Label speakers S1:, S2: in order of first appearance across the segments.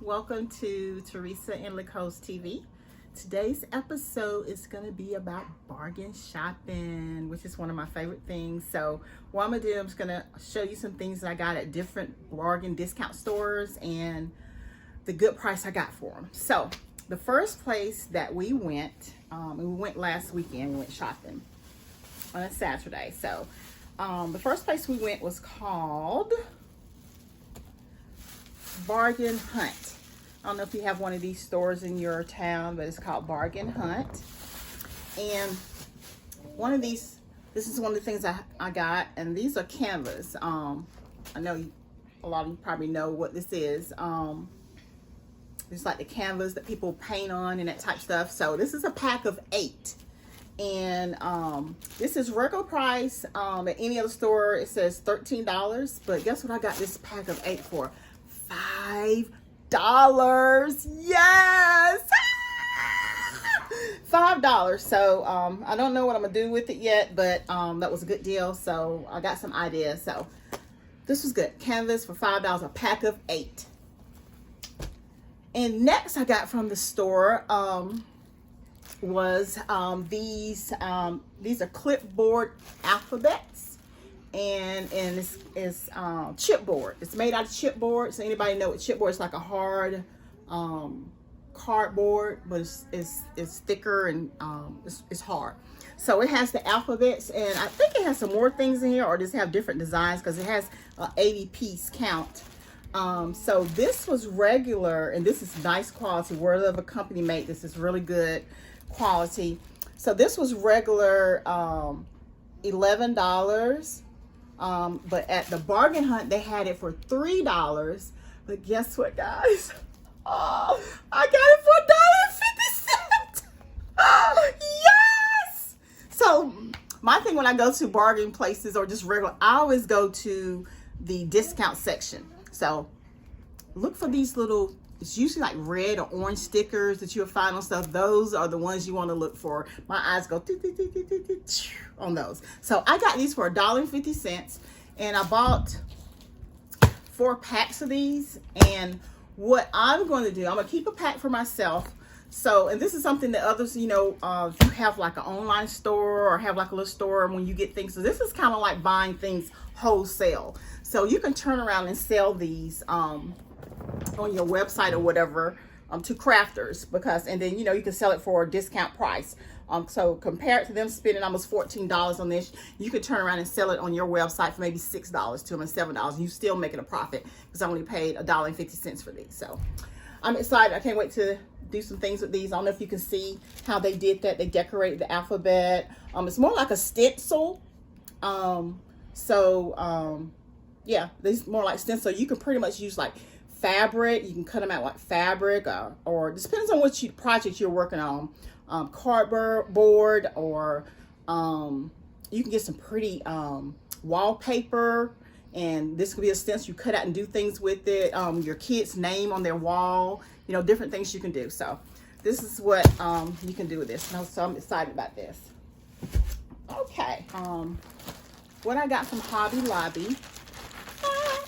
S1: Welcome to Teresa and Lacoste TV. Today's episode is going to be about bargain shopping, which is one of my favorite things. So what I'm going to do, I'm just going to show you some things that I got at different bargain discount stores and the good price I got for them. So the first place that we went last weekend, we went shopping on a Saturday. So the first place we went was called Bargain Hunt. I don't know if you have one of these stores in your town, but it's called Bargain Hunt. And one of these, this is one of the things I got, and these are canvas. I know a lot of you probably know what this is. It's like the canvas that people paint on and that type stuff. So this is a pack of 8. And this is regular price. At any other store, it says $13. But guess what I got this pack of 8 for? $5. Yes. $5. So I don't know what I'm gonna do with it yet, but that was a good deal. So I got some ideas. So this was good. Canvas for $5, a pack of 8. And next I got from the store was these are clipboard alphabets. And it's chipboard. It's made out of chipboard. So anybody know what chipboard is? It's like a hard cardboard, but it's thicker and it's hard. So it has the alphabets, and I think it has some more things in here, or just have different designs because it has 80 piece count. So this was regular, and this is nice quality. Word of a company made this is really good quality. So this was regular $11. But at the Bargain Hunt, they had it for $3. But guess what, guys? Oh, I got it for $1.50. Oh, yes! So my thing when I go to bargain places or just regular, I always go to the discount section. So look for these little, it's usually like red or orange stickers that you'll find on stuff. Those are the ones you want to look for. My eyes go on those. So I got these for $1.50, and I bought 4 packs of these. And what I'm going to do, I'm going to keep a pack for myself. So, and this is something that others, you know, if you have like an online store or have like a little store when you get things. So this is kind of like buying things wholesale. So you can turn around and sell these on your website or whatever to crafters, because, and then, you know, you can sell it for a discount price. So compared to them spending almost $14 on this, you could turn around and sell it on your website for maybe $6 to them and $7, and you still making a profit because I only paid $1.50 for these. So I'm excited. I can't wait to do some things with these. I don't know if you can see how they did that. They decorated the alphabet. It's more like a stencil. Yeah, this is more like stencil. You can pretty much use like fabric. You can cut them out like fabric, or it depends on what project you're working on. Cardboard, or you can get some pretty wallpaper, and this could be a stencil you cut out and do things with it. Your kid's name on their wall, you know, different things you can do. So this is what you can do with this. So I'm excited about this. Okay, what I got from Hobby Lobby.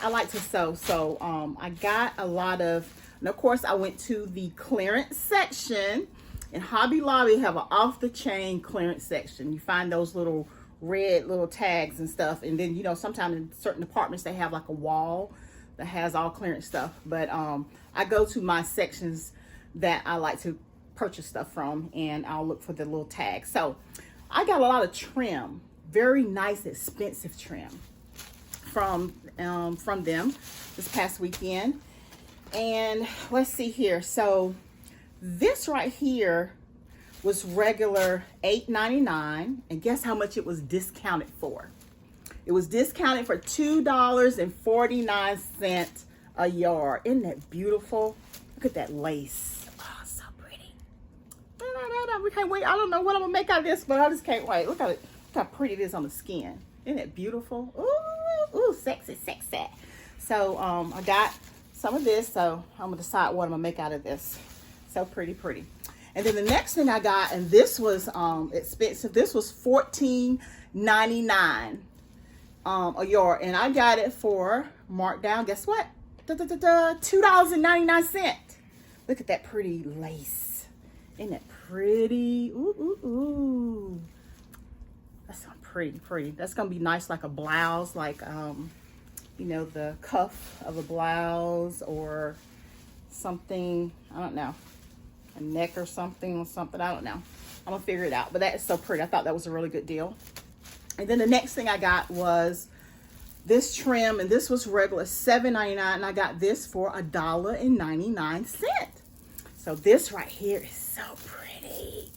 S1: I like to sew, so I got a lot of, and of course I went to the clearance section. And Hobby Lobby have an off-the-chain clearance section. You find those little red little tags and stuff. And then, you know, sometimes in certain departments, they have like a wall that has all clearance stuff. But I go to my sections that I like to purchase stuff from, and I'll look for the little tags. So I got a lot of trim, very nice, expensive trim from them this past weekend. And let's see here. So this right here was regular $8.99, and guess how much it was discounted for? It was discounted for $2.49 a yard. Isn't that beautiful? Look at that lace. Oh, so pretty. We can't wait. I don't know what I'm gonna make out of this, but I just can't wait. Look at it. Look how pretty it is on the skin. Isn't it beautiful? Ooh, sexy, sexy. So I got some of this, so I'm gonna decide what I'm gonna make out of this. So pretty. And then the next thing I got, and this was expensive. This was $14.99 a yard, and I got it for marked down. Guess what? $2.99. Look at that pretty lace. Isn't that pretty? Ooh. That's so pretty. That's gonna be nice, like a blouse, like you know, the cuff of a blouse or something. I don't know, a neck or something. I don't know. I'm gonna figure it out. But that is so pretty. I thought that was a really good deal. And then the next thing I got was this trim, and this was regular $7.99, and I got this for $1.99. So this right here is so pretty.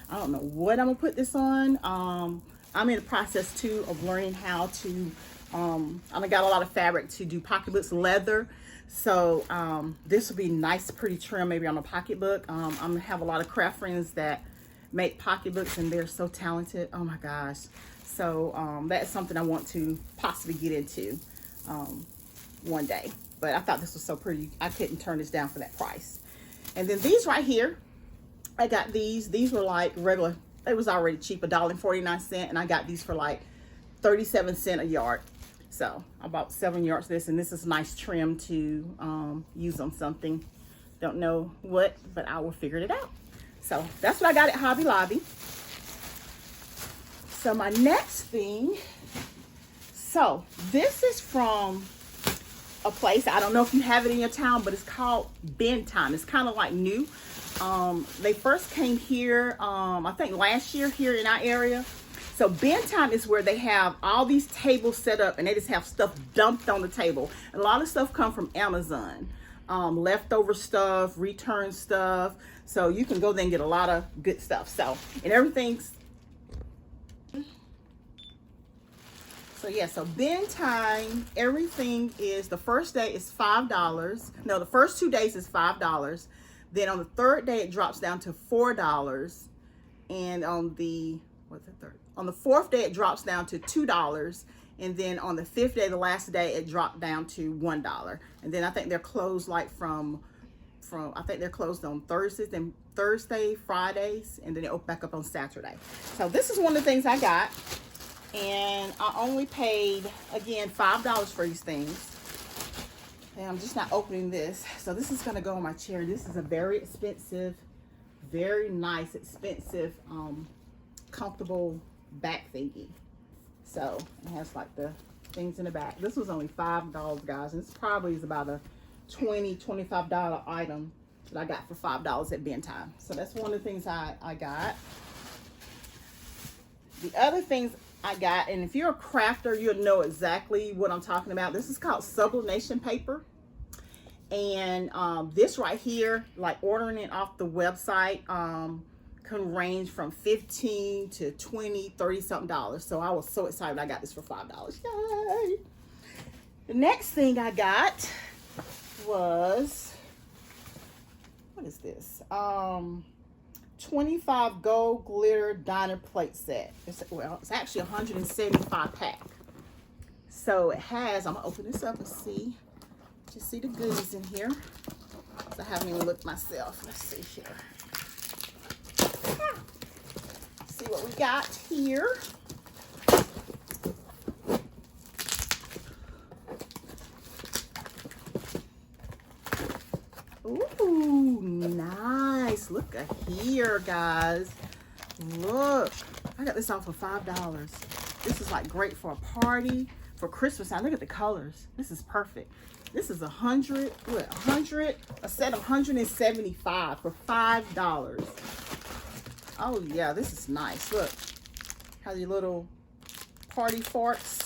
S1: I don't know what I'm gonna put this on. I'm in the process too of learning how to. I got a lot of fabric to do pocketbooks, leather. So this will be nice, pretty trim, maybe on a pocketbook. I'm gonna have a lot of craft friends that make pocketbooks, and they're so talented. Oh my gosh. So that's something I want to possibly get into one day. But I thought this was so pretty. I couldn't turn this down for that price. And then these right here, I got these. These were like regular. It was already cheap, $1.49, and I got these for like 37 cents a yard. So I bought 7 yards of this, and this is nice trim to use on something. Don't know what, but I will figure it out. So that's what I got at Hobby Lobby. So my next thing, so this is from a place, I don't know if you have it in your town, but it's called Ben Time. It's kind of like new. They first came here, I think last year here in our area. So Ben Time is where they have all these tables set up, and they just have stuff dumped on the table. And a lot of stuff come from Amazon, leftover stuff, return stuff. So you can go there and get a lot of good stuff. So, and everything's, so yeah, so Ben Time, everything is, the first day is $5. No, the first 2 days is $5. Then on the third day, it drops down to $4. And on the, what's the third? On the fourth day, it drops down to $2. And then on the fifth day, the last day, it dropped down to $1. And then I think they're closed like from I think they're closed on Thursdays, then Thursday, Fridays, and then they open back up on Saturday. So this is one of the things I got. And I only paid, again, $5 for these things. And I'm just not opening this. So this is gonna go on my chair. This is a very expensive, very nice, expensive, comfortable back thingy. So it has like the things in the back. This was only $5, guys. And this probably is about a $20, $25 item that I got for $5 at Ben Time. So that's one of the things I got. The other things I got, and if you're a crafter, you'll know exactly what I'm talking about. This is called sublimation paper. And this right here, like ordering it off the website, can range from $15 to $20, $30 something. So I was so excited I got this for $5. Yay! The next thing I got was, what is this? 25 gold glitter diner plate set. It's actually 175 pack. So it has, I'm gonna open this up and see. Just see the goodies in here. So I haven't even looked myself. Let's see here. See what we got here. Ooh, nice. Look at here, guys. Look, I got this off for $5. This is like great for a party, for Christmas time. Look at the colors. This is perfect. This is a set of 175 for $5. Oh yeah, this is nice. Look, how your little party forks.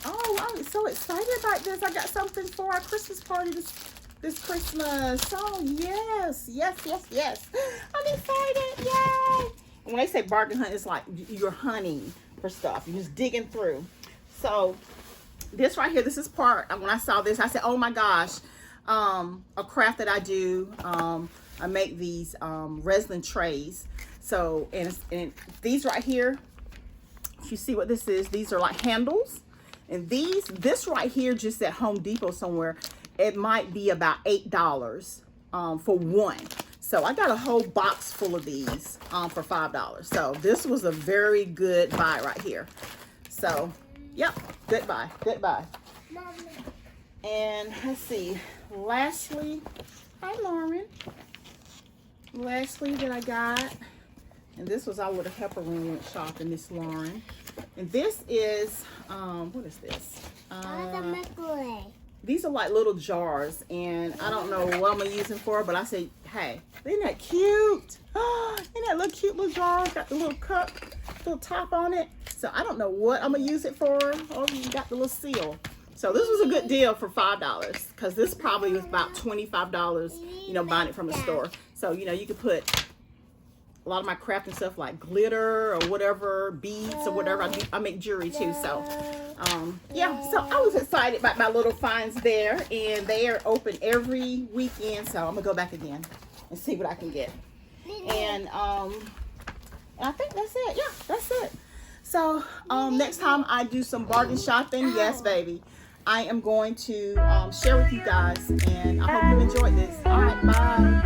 S1: Oh, I'm so excited about this. I got something for our Christmas party this Christmas. Oh, yes. Yes, yes, yes. I'm excited. Yay. And when they say bargain hunt, it's like you're hunting for stuff. You're just digging through. So this right here, this is part, when I saw this, I said, oh my gosh, a craft that I do. I make these resin trays. So, and these right here, if you see what this is, these are like handles. And this right here, just at Home Depot somewhere, it might be about $8 for one. So I got a whole box full of these for $5. So this was a very good buy right here. So, yep, good buy, good buy. And let's see, lastly, hi Lauren. Lastly that I got, and this was our little helper when we went shopping, Miss Lauren. And this is, what is this? These are like little jars, and I don't know what I'm gonna use them for, but I say, hey, isn't that cute? Isn't that little cute little jar? Got the little cup, little top on it. So I don't know what I'm gonna use it for. Oh, you got the little seal. So this was a good deal for $5, because this probably was about $25, you know, buying it from the store. So, you know, you could put a lot of my crafting stuff like glitter or whatever, beads or whatever. I make jewelry too. So, yeah, so I was excited about my little finds there, and they are open every weekend. So I'm gonna go back again and see what I can get. And I think that's it. Yeah, that's it. So next time I do some bargain shopping, yes, baby, I am going to share with you guys, and I hope you enjoyed this. All right, bye.